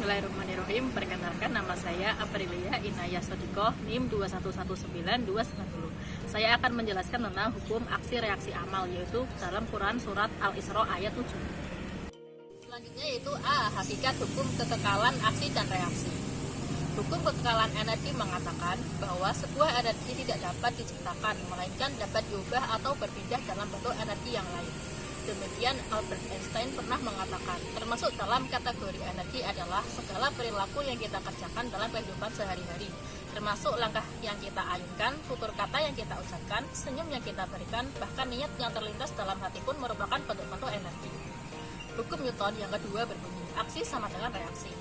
Bismillahirrahmanirrahim. Perkenalkan, nama saya Aprilia Inayah Sodikoh, NIM 2119290. Saya akan menjelaskan tentang hukum aksi reaksi amal, yaitu dalam Quran Surat Al-Isra ayat 7. Selanjutnya yaitu A. Hakikat hukum kekekalan aksi dan reaksi. Hukum kekekalan energi mengatakan bahwa sebuah energi tidak dapat diciptakan, melainkan dapat diubah atau berpindah dalam bentuk energi yang lain. Demikian Albert Einstein pernah mengatakan, termasuk dalam kategori energi adalah segala perilaku yang kita kerjakan dalam kehidupan sehari-hari, termasuk langkah yang kita ayunkan, tutur kata yang kita ucapkan, senyum yang kita berikan, bahkan niat yang terlintas dalam hati pun merupakan bentuk-bentuk energi. Hukum Newton yang kedua berbunyi, aksi sama dengan reaksi.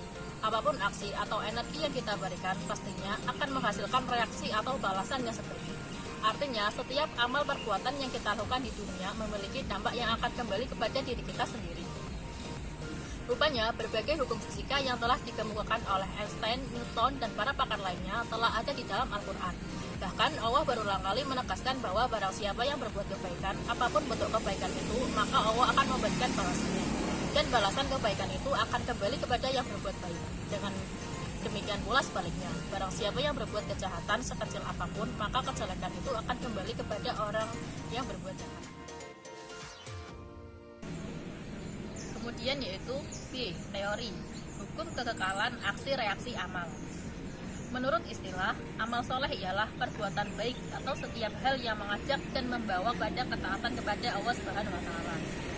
Apapun aksi atau energi yang kita berikan pastinya akan menghasilkan reaksi atau balasan yang seperti. Artinya, setiap amal perbuatan yang kita lakukan di dunia memiliki dampak yang akan kembali kepada diri kita sendiri. Rupanya, berbagai hukum fisika yang telah dikemukakan oleh Einstein, Newton, dan para pakar lainnya telah ada di dalam Al-Quran. Bahkan, Allah berulang kali menegaskan bahwa barang siapa yang berbuat kebaikan, apapun bentuk kebaikan itu, maka Allah akan memberikan balasannya. Dan balasan kebaikan itu akan kembali kepada yang berbuat baik. Dengan demikian pula sebaliknya, barang siapa yang berbuat kejahatan sekecil apapun, maka kejelekan itu akan kembali kepada orang yang berbuat jahat. Kemudian yaitu B. Teori hukum kekekalan aksi reaksi amal. Menurut istilah, amal soleh ialah perbuatan baik atau setiap hal yang mengajak dan membawa pada ketaatan kepada Allah Subhanahu wa Ta'ala,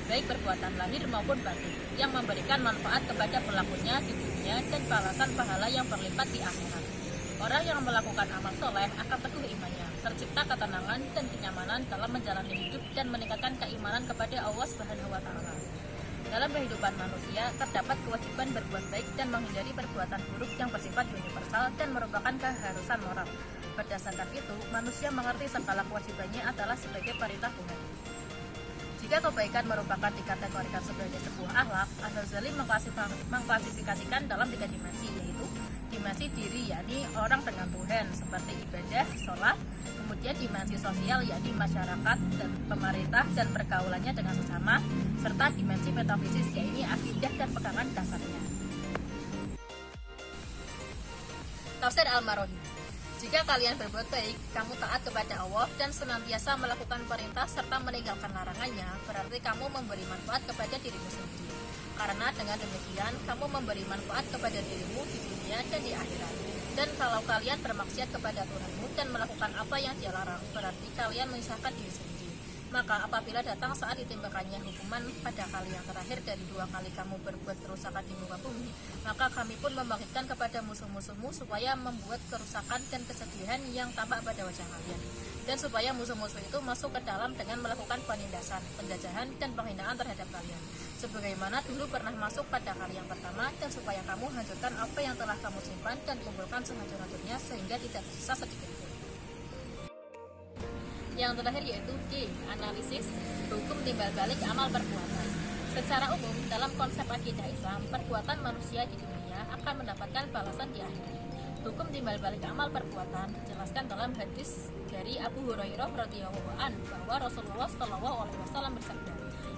baik perbuatan lahir maupun batin, yang memberikan manfaat kepada pelakunya di dunia dan balasan pahala yang berlipat di akhirat. Orang yang melakukan amal soleh akan teguh imannya, tercipta ketenangan dan kenyamanan dalam menjalani hidup dan meningkatkan keimanan kepada Allah Subhanahu wa Ta'ala. Dalam kehidupan manusia, terdapat kewajiban berbuat baik dan menghindari perbuatan buruk yang bersifat universal dan merupakan keharusan moral. Berdasarkan itu, manusia mengerti segala kewajibannya adalah sebagai perintah Tuhan. Jika kebaikan merupakan dikategorikan sebagai sebuah akhlak, Al-Ghazali mengklasifikasikan dalam 3 dimensi, yaitu dimensi diri, yakni orang dengan Tuhan, seperti ibadah, sholat, kemudian dimensi sosial, yakni masyarakat dan pemerintah dan pergaulannya dengan sesama, serta dimensi metafisis, yakni akidah dan pegangan dasarnya. Tafsir Al-Marohi. Jika kalian berbuat baik, kamu taat kepada Allah dan senantiasa melakukan perintah serta meninggalkan larangannya, berarti kamu memberi manfaat kepada dirimu sendiri. Karena dengan demikian, kamu memberi manfaat kepada dirimu di dunia dan di akhirat. Dan kalau kalian bermaksiat kepada Tuhanmu dan melakukan apa yang Dia larang, berarti kalian menyusahkan diri sendiri. Maka apabila datang saat ditimbakannya hukuman pada kali yang terakhir dari 2 kali kamu berbuat kerusakan di muka bumi, maka kami pun membangkitkan kepada musuh-musuhmu supaya membuat kerusakan dan kesedihan yang tampak pada wajah kalian, dan supaya musuh-musuh itu masuk ke dalam dengan melakukan penindasan, penjajahan, dan penghinaan terhadap kalian, sebagaimana dulu pernah masuk pada kali yang pertama, dan supaya kamu hancurkan apa yang telah kamu simpan dan kumpulkan sehancur-hancurnya sehingga tidak tersisa sedikit pun. Yang terakhir yaitu D. Analisis hukum timbal balik amal perbuatan. Secara umum, dalam konsep akidah Islam, perbuatan manusia di dunia akan mendapatkan balasan di akhirat. Hukum timbal balik amal perbuatan dijelaskan dalam hadis dari Abu Hurairah radhiyallahu anhu bahwa Rasulullah shallallahu alaihi wasallam bersabda,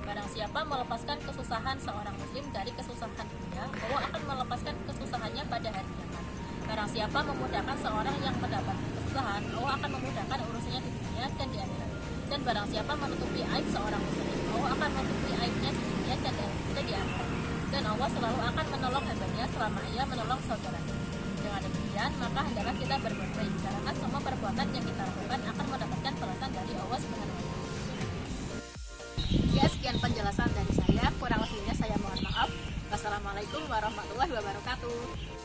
barang siapa melepaskan kesusahan seorang muslim dari kesusahan dunia, Allah akan melepaskan kesusahannya pada hari kiamat. Barang siapa memudahkan seorang yang mendapat kesusahan, Allah akan memudahkan urusannya di dunia dan di akhirat. Dan barang siapa menutupi aib seorang muslim, Allah akan menutupi aibnya di dunia dan di akhirat. Dan Allah selalu akan menolong hambanya selama ia menolong saudaranya. Dengan demikian, maka hendaklah kita berbuat baik, karena semua perbuatan yang kita lakukan akan mendapatkan balasan dari Allah Subhanahu wa Ta'ala. Ya, sekian penjelasan dari saya. Kurang lebihnya saya mohon maaf. Wassalamualaikum warahmatullahi wabarakatuh.